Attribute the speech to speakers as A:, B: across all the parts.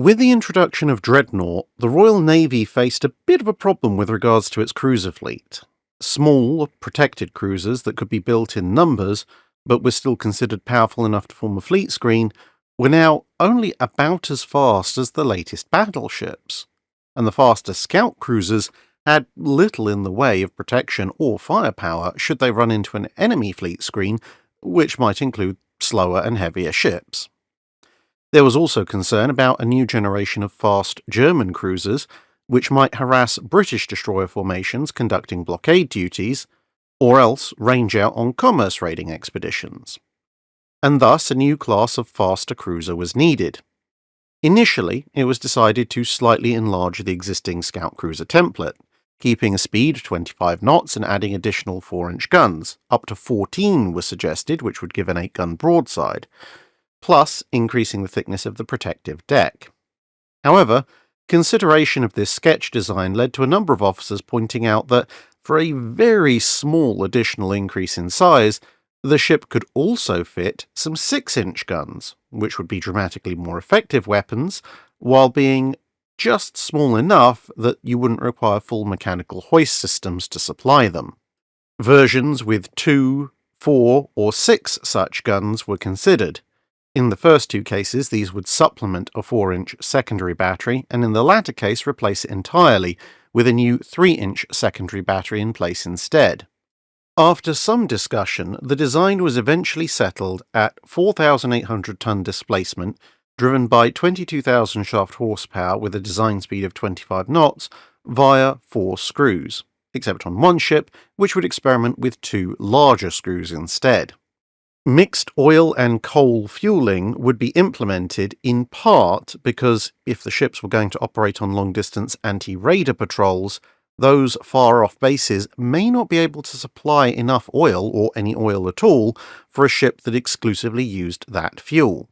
A: With the introduction of Dreadnought, the Royal Navy faced a bit of a problem with regards to its cruiser fleet. Small, protected cruisers that could be built in numbers, but were still considered powerful enough to form a fleet screen, were now only about as fast as the latest battleships. And the faster scout cruisers had little in the way of protection or firepower should they run into an enemy fleet screen, which might include slower and heavier ships. There was also concern about a new generation of fast German cruisers, which might harass British destroyer formations conducting blockade duties, or else range out on commerce raiding expeditions. And thus a new class of faster cruiser was needed. Initially, it was decided to slightly enlarge the existing scout cruiser template, keeping a speed of 25 knots and adding additional 4-inch guns. Up to 14 was suggested, which would give an 8-gun broadside, plus increasing the thickness of the protective deck. However, consideration of this sketch design led to a number of officers pointing out that for a very small additional increase in size, the ship could also fit some 6-inch guns, which would be dramatically more effective weapons, while being just small enough that you wouldn't require full mechanical hoist systems to supply them. Versions with 2, 4, or 6 such guns were considered. In the first two cases, these would supplement a 4-inch secondary battery, and in the latter case replace it entirely, with a new 3-inch secondary battery in place instead. After some discussion, the design was eventually settled at 4,800-ton displacement, driven by 22,000 shaft horsepower with a design speed of 25 knots, via 4 screws, except on one ship, which would experiment with 2 larger screws instead. Mixed oil and coal fueling would be implemented in part because if the ships were going to operate on long-distance anti-raider patrols, those far-off bases may not be able to supply enough oil, or any oil at all, for a ship that exclusively used that fuel.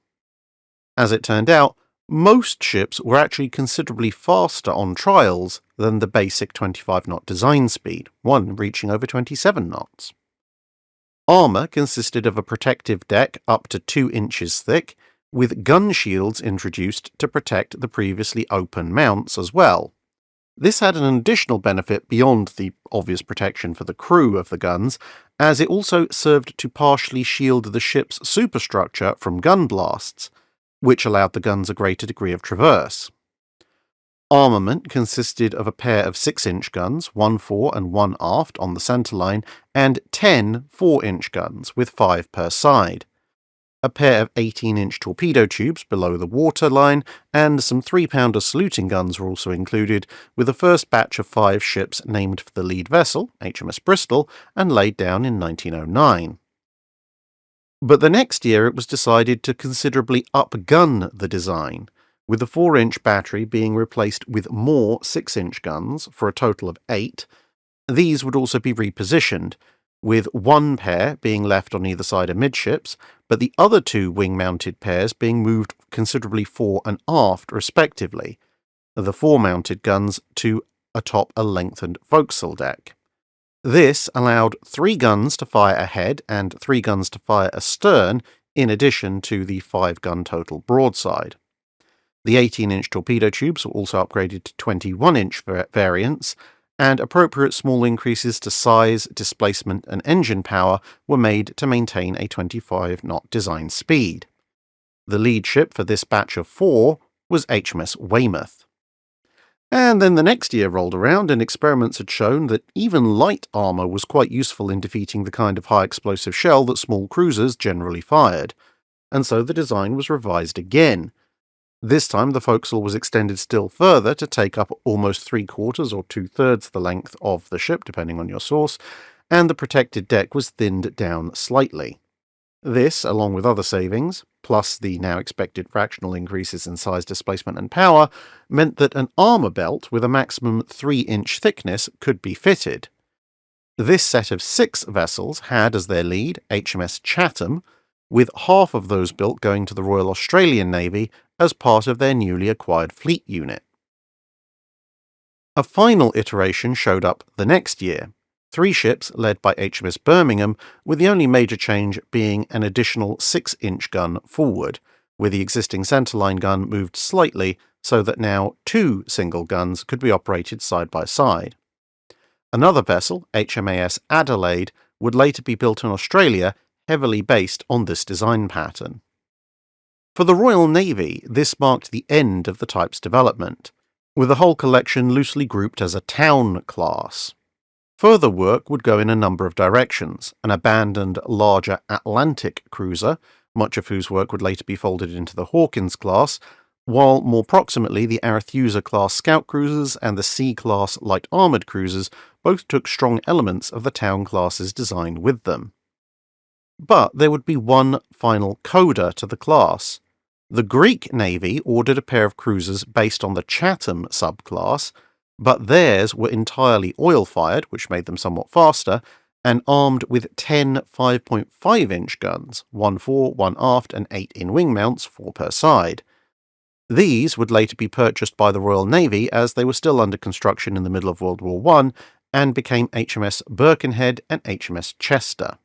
A: As it turned out, most ships were actually considerably faster on trials than the basic 25-knot design speed, one reaching over 27 knots. Armour consisted of a protective deck up to 2 inches thick, with gun shields introduced to protect the previously open mounts as well. This had an additional benefit beyond the obvious protection for the crew of the guns, as it also served to partially shield the ship's superstructure from gun blasts, which allowed the guns a greater degree of traverse. Armament consisted of a pair of 6-inch guns, 1 fore and 1 aft on the centerline, and 10 4-inch guns, with 5 per side. A pair of 18-inch torpedo tubes below the waterline, and some 3-pounder saluting guns were also included, with the first batch of 5 ships named for the lead vessel, HMS Bristol, and laid down in 1909. But the next year it was decided to considerably up-gun the design, with the 4-inch battery being replaced with more 6-inch guns for a total of 8. These would also be repositioned, with 1 pair being left on either side amidships, but the other 2 wing-mounted pairs being moved considerably fore and aft respectively, the fore-mounted guns to atop a lengthened forecastle deck. This allowed 3 guns to fire ahead and 3 guns to fire astern, in addition to the 5-gun total broadside. The 18-inch torpedo tubes were also upgraded to 21-inch variants, and appropriate small increases to size, displacement, and engine power were made to maintain a 25-knot design speed. The lead ship for this batch of 4 was HMS Weymouth. And then the next year rolled around, and experiments had shown that even light armour was quite useful in defeating the kind of high-explosive shell that small cruisers generally fired, and so the design was revised again. This time the forecastle was extended still further to take up almost 3/4 or 2/3 the length of the ship, depending on your source, and the protected deck was thinned down slightly. This, along with other savings, plus the now expected fractional increases in size, displacement, and power, meant that an armour belt with a maximum 3-inch thickness could be fitted. This set of 6 vessels had as their lead HMS Chatham, with half of those built going to the Royal Australian Navy as part of their newly acquired fleet unit. A final iteration showed up the next year, 3 ships led by HMS Birmingham, with the only major change being an additional 6-inch gun forward, with the existing centerline gun moved slightly so that now 2 single guns could be operated side by side. Another vessel, HMAS Adelaide, would later be built in Australia, heavily based on this design pattern. For the Royal Navy, this marked the end of the type's development, with the whole collection loosely grouped as a Town class. Further work would go in a number of directions: an abandoned larger Atlantic cruiser, much of whose work would later be folded into the Hawkins class, while more proximately the Arethusa-class scout cruisers and the C-class light armoured cruisers both took strong elements of the Town class's design with them. But there would be one final coda to the class. The Greek Navy ordered a pair of cruisers based on the Chatham subclass, but theirs were entirely oil-fired, which made them somewhat faster, and armed with 10 5.5-inch guns, 1 fore, 1 aft, and 8 in wing mounts, 4 per side. These would later be purchased by the Royal Navy as they were still under construction in the middle of World War I, and became HMS Birkenhead and HMS Chester.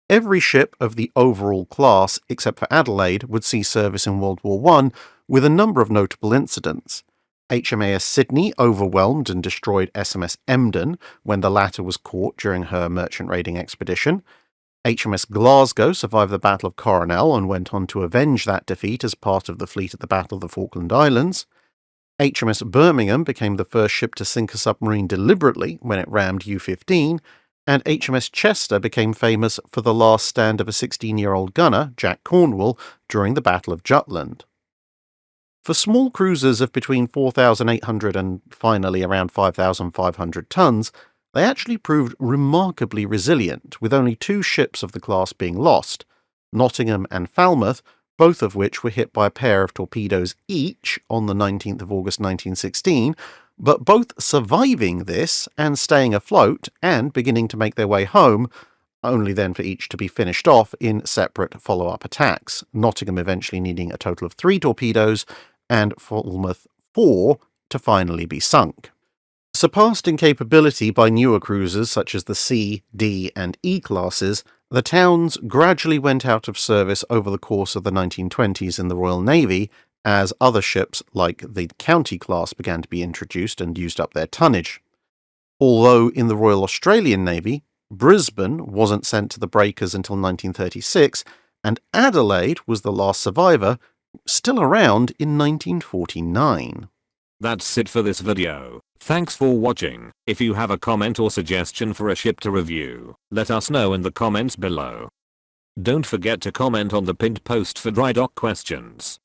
A: Every ship of the overall class, except for Adelaide, would see service in World War I, with a number of notable incidents. HMAS Sydney overwhelmed and destroyed SMS Emden when the latter was caught during her merchant raiding expedition. HMS Glasgow survived the Battle of Coronel and went on to avenge that defeat as part of the fleet at the Battle of the Falkland Islands. HMS Birmingham became the first ship to sink a submarine deliberately when it rammed U-15, and HMS Chester became famous for the last stand of a 16-year-old gunner, Jack Cornwall, during the Battle of Jutland. For small cruisers of between 4,800 and finally around 5,500 tons, they actually proved remarkably resilient, with only 2 ships of the class being lost, Nottingham and Falmouth, both of which were hit by a pair of torpedoes each on the 19th of August 1916, but both surviving this and staying afloat and beginning to make their way home, only then for each to be finished off in separate follow-up attacks, Nottingham eventually needing a total of 3 torpedoes, and Falmouth 4 to finally be sunk. Surpassed in capability by newer cruisers such as the C, D, and E classes, the Towns gradually went out of service over the course of the 1920s in the Royal Navy, as other ships like the County class began to be introduced and used up their tonnage. Although in the Royal Australian Navy, Brisbane wasn't sent to the breakers until 1936, and Adelaide was the last survivor, still around in 1949.
B: That's it for this video. Thanks for watching. If you have a comment or suggestion for a ship to review, let us know in the comments below. Don't forget to comment on the pinned post for dry dock questions.